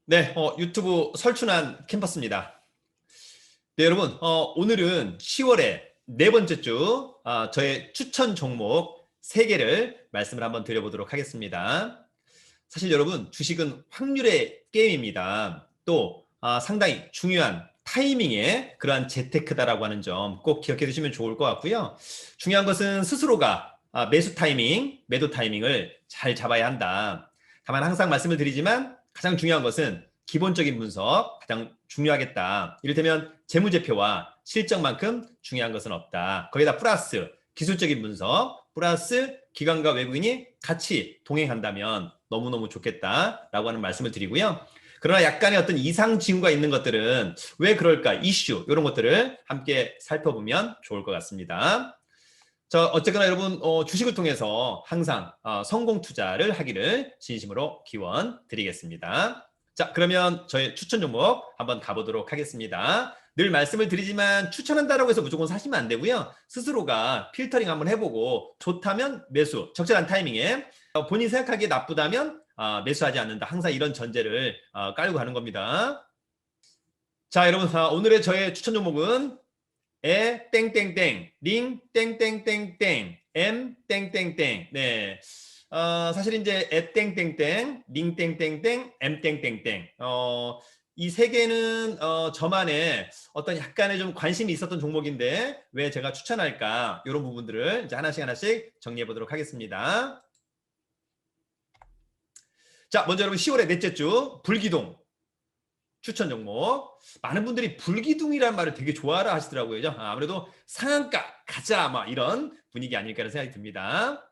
네, 유튜브 설춘환 캠퍼스입니다. 네, 여러분, 오늘은 10월의 네 번째 주, 저의 추천 종목 3개를 말씀을 한번 드려보도록 하겠습니다. 사실 여러분, 주식은 확률의 게임입니다. 또, 상당히 중요한 타이밍에 그러한 재테크다라고 하는 점 꼭 기억해 두시면 좋을 것 같고요. 중요한 것은 스스로가 매수 타이밍, 매도 타이밍을 잘 잡아야 한다. 다만 항상 말씀을 드리지만 가장 중요한 것은 기본적인 분석, 가장 중요하겠다. 이를테면 재무제표와 실적만큼 중요한 것은 없다. 거기다 플러스 기술적인 분석, 플러스 기관과 외국인이 같이 동행한다면 너무너무 좋겠다라고 하는 말씀을 드리고요. 그러나 약간의 어떤 이상 징후가 있는 것들은 왜 그럴까? 이슈, 이런 것들을 함께 살펴보면 좋을 것 같습니다. 자, 어쨌거나 여러분, 주식을 통해서 항상 성공 투자를 하기를 진심으로 기원 드리겠습니다. 자, 그러면 저의 추천 종목 한번 가보도록 하겠습니다. 늘 말씀을 드리지만 추천한다라고 해서 무조건 사시면 안 되고요. 스스로가 필터링 한번 해보고 좋다면 매수, 적절한 타이밍에 본인 생각하기에 나쁘다면 매수하지 않는다. 항상 이런 전제를 깔고 가는 겁니다. 자, 여러분, 오늘의 저의 추천 종목은 에 땡땡땡 링 땡땡땡땡 M 땡땡땡. 네. 사실 이제 에 땡땡땡 링 땡땡땡 M 땡땡땡. 이 세 개는 저만의 어떤 약간의 좀 관심이 있었던 종목인데 왜 제가 추천할까? 이런 부분들을 이제 하나씩 하나씩 정리해 보도록 하겠습니다. 자, 먼저 여러분 10월의 넷째 주 불기둥 추천 종목. 많은 분들이 불기둥이라는 말을 되게 좋아라 하시더라고요. 아무래도 상한가 가자 막 이런 분위기 아닐까라는 생각이 듭니다.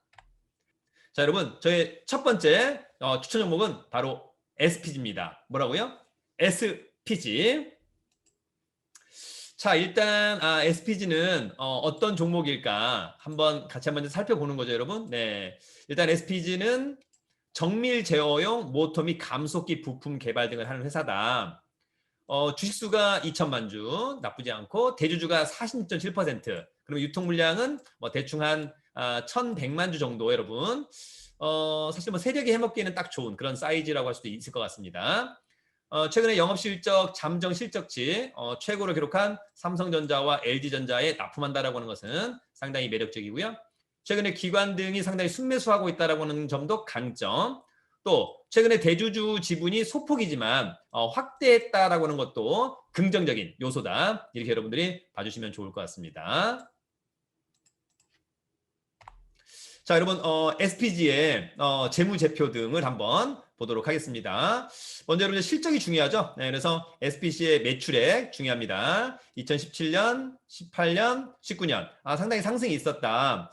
자, 여러분 저의 첫 번째 추천 종목은 바로 SPG입니다. 뭐라고요? SPG. 자, 일단 SPG는 어떤 종목일까 한번 같이 한번 살펴보는 거죠, 여러분. 네, 일단 SPG는 정밀 제어용 모터 및 감속기 부품 개발 등을 하는 회사다. 주식수가 2천만 주, 나쁘지 않고 대주주가 46.7%. 그러면 유통 물량은 뭐 대충 한 1,100만 주 정도, 여러분. 사실 뭐 세력이 해먹기에는 딱 좋은 그런 사이즈라고 할 수도 있을 것 같습니다. 최근에 영업실적, 잠정 실적치 최고로 기록한 삼성전자와 LG전자에 납품한다라고 하는 것은 상당히 매력적이고요. 최근에 기관 등이 상당히 순매수하고 있다라고 하는 점도 강점. 또 최근에 대주주 지분이 소폭이지만 확대했다라고 하는 것도 긍정적인 요소다. 이렇게 여러분들이 봐주시면 좋을 것 같습니다. 자, 여러분 SPG의 재무제표 등을 한번 보도록 하겠습니다. 먼저 여러분 실적이 중요하죠. 네, 그래서 SPC의 매출액 중요합니다. 2017년, 18년, 19년 상당히 상승이 있었다.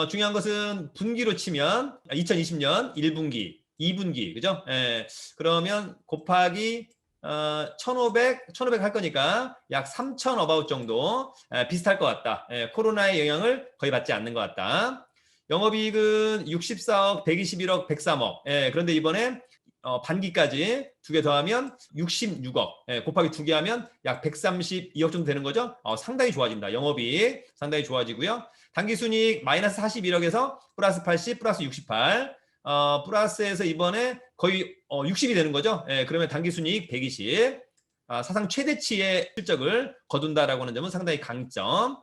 중요한 것은 분기로 치면 2020년 1분기, 2분기, 그죠? 예, 그러면 곱하기 1,500 할 거니까 약 3,000 어바웃 정도 비슷할 것 같다. 코로나의 영향을 거의 받지 않는 것 같다. 영업이익은 64억, 121억, 103억. 그런데 이번에 반기까지 2개 더하면 66억. 곱하기 2개 하면 약 132억 정도 되는 거죠. 상당히 좋아집니다. 영업이익 상당히 좋아지고요. 단기순이익 마이너스 41억에서 플러스 80, 플러스 68. 플러스에서 이번에 거의 60이 되는 거죠. 그러면 단기순이익 120. 사상 최대치의 실적을 거둔다라고 하는 점은 상당히 강점.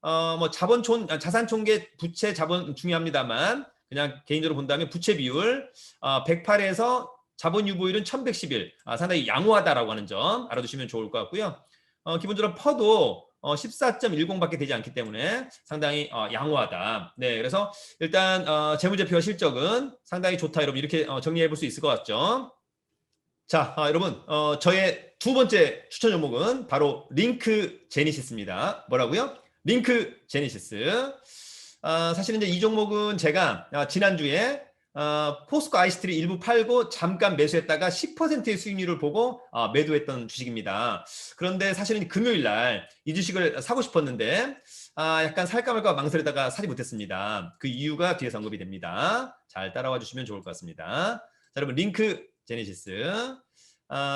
뭐 자산 총계 부채 자본 중요합니다만 그냥 개인적으로 본다면 부채 비율 108에서 자본 유보율은 1111. 상당히 양호하다라고 하는 점 알아두시면 좋을 것 같고요. 기본적으로 퍼도 14.10밖에 되지 않기 때문에 상당히 양호하다. 네, 그래서 일단 재무제표와 실적은 상당히 좋다. 여러분 이렇게 정리해 볼 수 있을 것 같죠. 자, 여러분 저의 두 번째 추천 종목은 바로 링크 제니시스입니다. 뭐라고요? 링크 제니시스. 사실은 이제 이 종목은 제가 지난주에 포스코 아이스트리 일부 팔고 잠깐 매수했다가 10%의 수익률을 보고 매도했던 주식입니다. 그런데 사실은 금요일 날 이 주식을 사고 싶었는데 약간 살까 말까 망설이다가 사지 못했습니다. 그 이유가 뒤에서 언급이 됩니다. 잘 따라와 주시면 좋을 것 같습니다. 자, 여러분 링크 제니시스.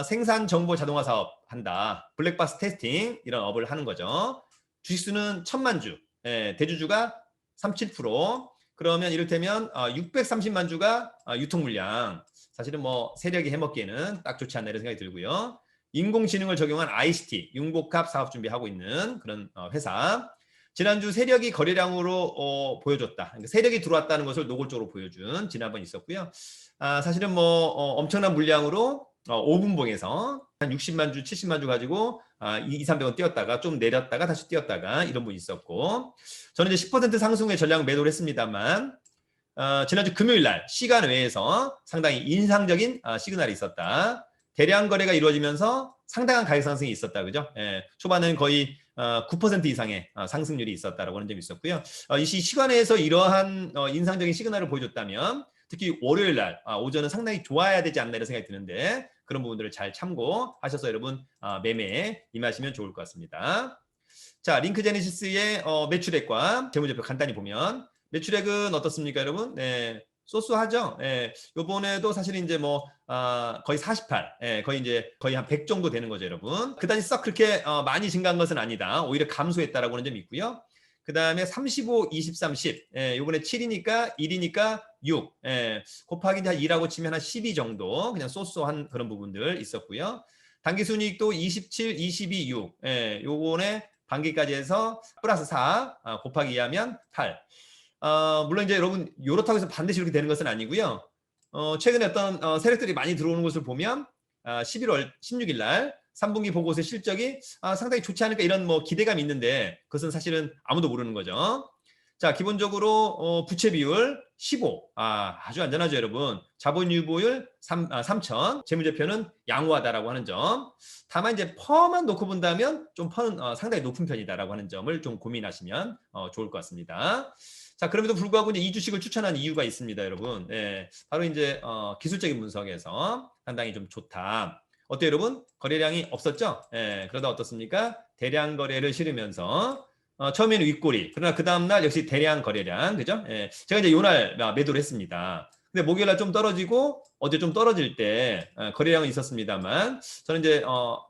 생산 정보 자동화 사업 한다. 블랙박스 테스팅 이런 업을 하는 거죠. 주식수는 1,000만 주, 대주주가 37%. 그러면 이를테면 630만 주가 유통 물량. 사실은 뭐 세력이 해먹기에는 딱 좋지 않나 이런 생각이 들고요. 인공지능을 적용한 ICT, 융복합 사업 준비하고 있는 그런 회사. 지난주 세력이 거래량으로 보여줬다. 그러니까 세력이 들어왔다는 것을 노골적으로 보여준 지난번 있었고요. 사실은 뭐 엄청난 물량으로 5분봉에서 한 60만 주, 70만 주 가지고 2, 300원 뛰었다가 좀 내렸다가 다시 뛰었다가 이런 분이 있었고, 저는 이제 10% 상승의 전략 매도를 했습니다만 지난주 금요일 날 시간 외에서 상당히 인상적인 시그널이 있었다. 대량 거래가 이루어지면서 상당한 가격 상승이 있었다. 그죠? 예, 초반은 거의 9% 이상의 상승률이 있었다라고 하는 점이 있었고요. 이 시간에서 이러한 인상적인 시그널을 보여줬다면 특히 월요일 날 오전은 상당히 좋아야 되지 않나 이런 생각이 드는데 그런 부분들을 잘 참고하셔서 여러분 매매에 임하시면 좋을 것 같습니다. 자, 링크제네시스의 매출액과 재무제표 간단히 보면 매출액은 어떻습니까, 여러분? 네, 소소하죠. 예, 요번에도 사실 이제 뭐 거의 48, 예, 거의 한 100 정도 되는 거죠, 여러분. 그다지 썩 그렇게 많이 증가한 것은 아니다. 오히려 감소했다라고 하는 점이 있고요. 그 다음에 35, 23, 10. 예, 요번에 7이니까 1이니까 6. 예, 곱하기 이제 2라고 치면 한 12 정도 그냥 소소한 그런 부분들 있었고요. 당기순이익도 27, 22, 6. 예, 요번에 반기까지 해서 플러스 4 곱하기 2하면 8. 물론 이제 여러분 요렇다고 해서 반드시 이렇게 되는 것은 아니고요. 최근에 어떤 세력들이 많이 들어오는 것을 보면 11월 16일 날 3분기 보고서의 실적이 상당히 좋지 않을까 이런 뭐 기대감이 있는데 그것은 사실은 아무도 모르는 거죠. 자, 기본적으로 부채 비율 15. 아주 안전하죠, 여러분. 자본 유보율 3천. 재무제표는 양호하다라고 하는 점. 다만 이제 퍼만 놓고 본다면 좀 퍼는 상당히 높은 편이다라고 하는 점을 좀 고민하시면 좋을 것 같습니다. 자, 그럼에도 불구하고 이제 이 주식을 추천한 이유가 있습니다, 여러분. 네, 바로 이제 기술적인 분석에서 상당히 좀 좋다. 어때요, 여러분? 거래량이 없었죠? 예, 그러다 어떻습니까? 대량 거래를 실으면서 처음에는 윗꼬리, 그러나 그 다음날 역시 대량 거래량, 그죠? 예, 제가 이제 요날 매도를 했습니다. 근데 목요일날 좀 떨어지고 어제 좀 떨어질 때 거래량은 있었습니다만 저는 이제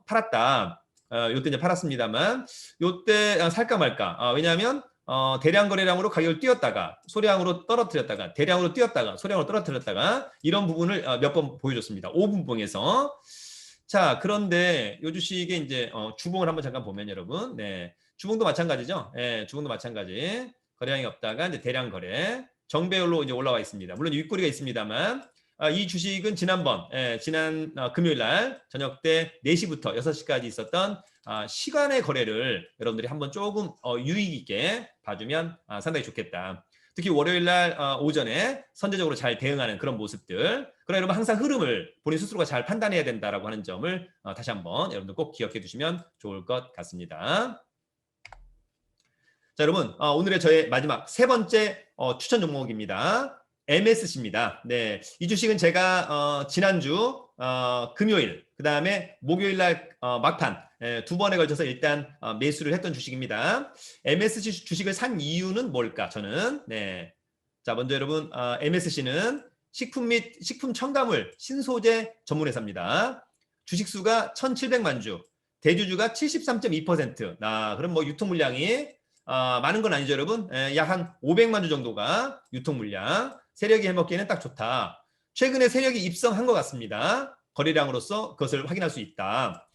팔았다. 요때 이제 팔았습니다만 요때 살까 말까. 왜냐하면 대량 거래량으로 가격을 띄웠다가 소량으로 떨어뜨렸다가 대량으로 띄웠다가 소량으로 떨어뜨렸다가 이런 부분을 몇 번 보여줬습니다. 5분봉에서. 자, 그런데 요 주식의 이제 주봉을 한번 잠깐 보면 여러분, 네, 주봉도 마찬가지죠. 예, 주봉도 마찬가지. 거래량이 없다가 이제 대량 거래 정배열로 이제 올라와 있습니다. 물론 윗꼬리가 있습니다만 이 주식은 지난번 지난 금요일 날 저녁 때 4시부터 6시까지 있었던 시간의 거래를 여러분들이 한번 조금 유익 있게 봐주면 상당히 좋겠다. 특히 월요일 날 오전에 선제적으로 잘 대응하는 그런 모습들. 그러나 여러분 항상 흐름을 본인 스스로가 잘 판단해야 된다라고 하는 점을 다시 한번 여러분들 꼭 기억해 두시면 좋을 것 같습니다. 자, 여러분 오늘의 저의 마지막 세 번째 추천 종목입니다. MSC입니다. 네, 이 주식은 제가 지난주 금요일 그 다음에 목요일 날 막판 두 번에 걸쳐서 일단 매수를 했던 주식입니다. MSC 주식을 산 이유는 뭘까? 저는 네, 자 먼저 여러분 MSC는 식품 및 식품 첨가물 신소재 전문회사입니다. 주식수가 1,700만 주, 대주주가 73.2%. 그럼 뭐 유통 물량이 많은 건 아니죠, 여러분. 약 한 500만 주 정도가 유통 물량. 세력이 해먹기에는 딱 좋다. 최근에 세력이 입성한 것 같습니다. 거래량으로서 그것을 확인할 수 있다.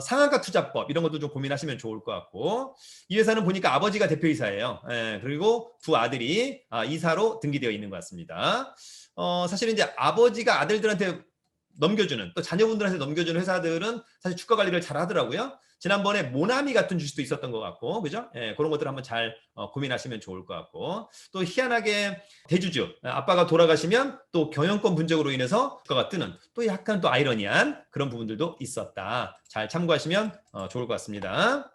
상한가 투자법 이런 것도 좀 고민하시면 좋을 것 같고 이 회사는 보니까 아버지가 대표이사예요. 그리고 두 아들이 이사로 등기되어 있는 것 같습니다. 사실은 이제 아버지가 아들들한테 넘겨주는 또 자녀분들한테 넘겨주는 회사들은 사실 주가 관리를 잘 하더라고요. 지난번에 모나미 같은 주식도 있었던 것 같고 그죠? 그런 것들 한번 잘 고민하시면 좋을 것 같고 또 희한하게 대주주 아빠가 돌아가시면 또 경영권 분쟁으로 인해서 주가가 뜨는 또 약간 또 아이러니한 그런 부분들도 있었다. 잘 참고하시면 좋을 것 같습니다.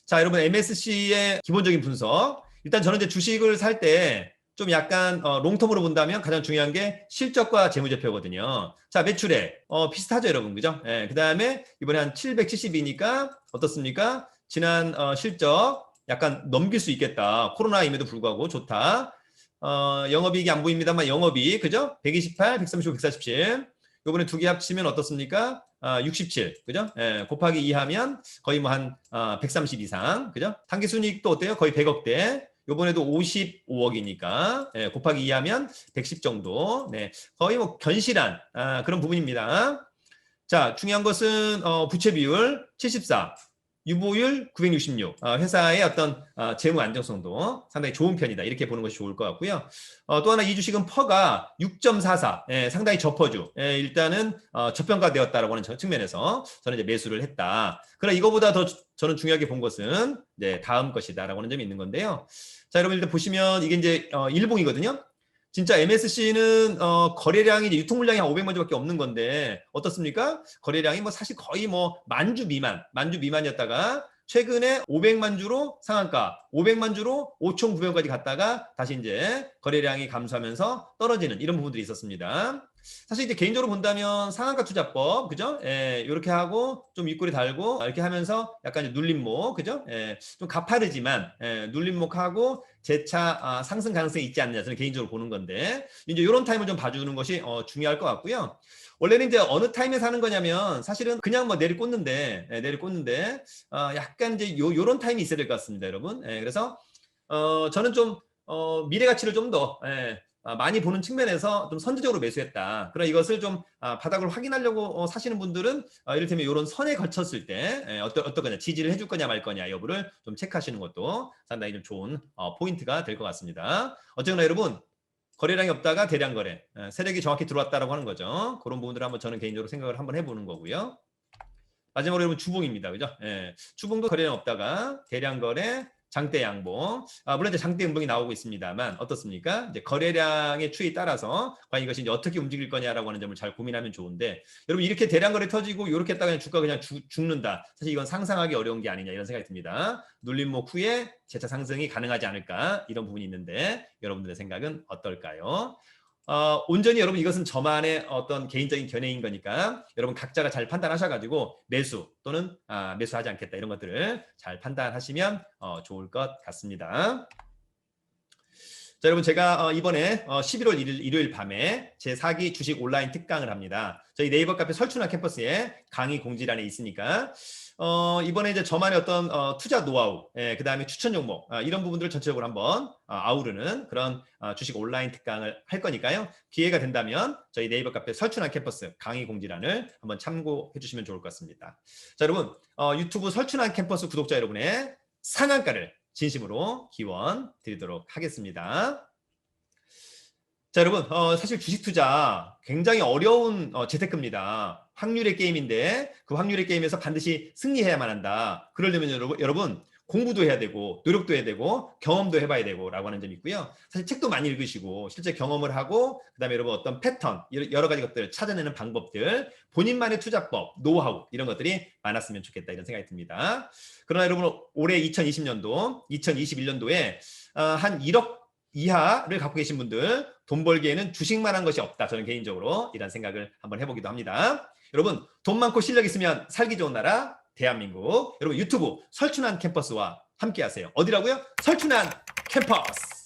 자, 여러분 MSC의 기본적인 분석. 일단 저는 이제 주식을 살 때 좀 약간 롱텀으로 본다면 가장 중요한 게 실적과 재무제표거든요. 자, 매출액 비슷하죠, 여러분, 그죠? 그 다음에 이번에 한 772니까 어떻습니까? 지난 실적 약간 넘길 수 있겠다. 코로나임에도 불구하고 좋다. 영업이익이 안 보입니다만 영업이익, 그죠? 128, 135, 147. 요번에 두 개 합치면 어떻습니까? 67, 그죠? 곱하기 2 하면 거의 뭐 한 130 이상, 그죠? 당기순이익도 어때요? 거의 100억대. 요번에도 55억이니까 곱하기 2하면 110 정도. 네, 거의 뭐 견실한 그런 부분입니다. 자, 중요한 것은 부채 비율 74, 유보율 966. 회사의 어떤 재무 안정성도 상당히 좋은 편이다. 이렇게 보는 것이 좋을 것 같고요. 또 하나 이 주식은 퍼가 6.44. 상당히 저퍼주. 일단은 저평가되었다라고 하는 측면에서 저는 이제 매수를 했다. 그러나 이거보다 더 저는 중요하게 본 것은 다음 것이다라고 하는 점이 있는 건데요. 자, 여러분 일단 보시면 이게 이제 일봉이거든요. 진짜 MSC는 거래량이 이제 유통 물량이 한 500만 주밖에 없는 건데 어떻습니까? 거래량이 뭐 사실 거의 뭐 만주 미만이었다가 최근에 500만 주로 상한가, 500만 주로 5,900원까지 갔다가 다시 이제 거래량이 감소하면서 떨어지는 이런 부분들이 있었습니다. 사실 이제 개인적으로 본다면 상한가 투자법, 그죠? 이렇게 하고 좀 윗골이 달고 이렇게 하면서 약간 이제 눌림목, 그죠? 좀 가파르지만 눌림목하고 재차 상승 가능성이 있지 않느냐 저는 개인적으로 보는 건데 이제 이런 타임을 좀 봐주는 것이 중요할 것 같고요. 원래는 이제 어느 타임에 사는 거냐면 사실은 그냥 뭐 내리꽂는데 약간 이제 요런 타임이 있어야 될 것 같습니다, 여러분. 그래서 저는 좀 미래 가치를 좀 더 많이 보는 측면에서 좀 선제적으로 매수했다. 그러나 이것을 좀 바닥을 확인하려고 사시는 분들은 이를테면 이런 선에 걸쳤을 때 어떤 거냐, 지지를 해줄 거냐 말 거냐 여부를 좀 체크하시는 것도 상당히 좀 좋은 포인트가 될 것 같습니다. 어쨌거나 여러분 거래량이 없다가 대량 거래, 세력이 정확히 들어왔다라고 하는 거죠. 그런 부분들을 한번 저는 개인적으로 생각을 한번 해보는 거고요. 마지막으로 여러분 주봉입니다, 그죠? 주봉도 거래량 없다가 대량 거래, 장대 양봉. 물론 이제 장대 음봉이 나오고 있습니다만 어떻습니까? 이제 거래량의 추이에 따라서 과연 이것이 이제 어떻게 움직일 거냐라고 하는 점을 잘 고민하면 좋은데 여러분 이렇게 대량 거래 터지고 이렇게 했다가 그냥 주가 그냥 죽는다. 사실 이건 상상하기 어려운 게 아니냐 이런 생각이 듭니다. 눌림목 후에 재차 상승이 가능하지 않을까 이런 부분이 있는데 여러분들의 생각은 어떨까요? 온전히 여러분 이것은 저만의 어떤 개인적인 견해인 거니까 여러분 각자가 잘 판단하셔가지고 매수 또는 매수하지 않겠다 이런 것들을 잘 판단하시면 좋을 것 같습니다. 자, 여러분 제가 이번에 11월 1일 일요일 밤에 제 4기 주식 온라인 특강을 합니다. 저희 네이버 카페 설춘화 캠퍼스에 강의 공지란에 있으니까 이번에 이제 저만의 어떤 투자 노하우, 그 다음에 추천 종목 이런 부분들을 전체적으로 한번 아우르는 그런 주식 온라인 특강을 할 거니까요. 기회가 된다면 저희 네이버 카페 설춘화 캠퍼스 강의 공지란을 한번 참고해 주시면 좋을 것 같습니다. 자, 여러분 유튜브 설춘화 캠퍼스 구독자 여러분의 상한가를 진심으로 기원 드리도록 하겠습니다. 자, 여러분 사실 주식 투자 굉장히 어려운 재테크입니다. 확률의 게임인데 그 확률의 게임에서 반드시 승리해야만 한다. 그러려면 여러분 공부도 해야 되고 노력도 해야 되고 경험도 해봐야 되고 라고 하는 점이 있고요. 사실 책도 많이 읽으시고 실제 경험을 하고 그 다음에 여러분 어떤 패턴 여러 가지 것들을 찾아내는 방법들 본인만의 투자법 노하우 이런 것들이 많았으면 좋겠다 이런 생각이 듭니다. 그러나 여러분 올해 2020년도 2021년도에 한 1억 이하를 갖고 계신 분들 돈 벌기에는 주식만 한 것이 없다. 저는 개인적으로 이런 생각을 한번 해보기도 합니다. 여러분 돈 많고 실력 있으면 살기 좋은 나라 대한민국. 여러분 유튜브 설춘환 캠퍼스와 함께 하세요. 어디라고요? 설춘환 캠퍼스.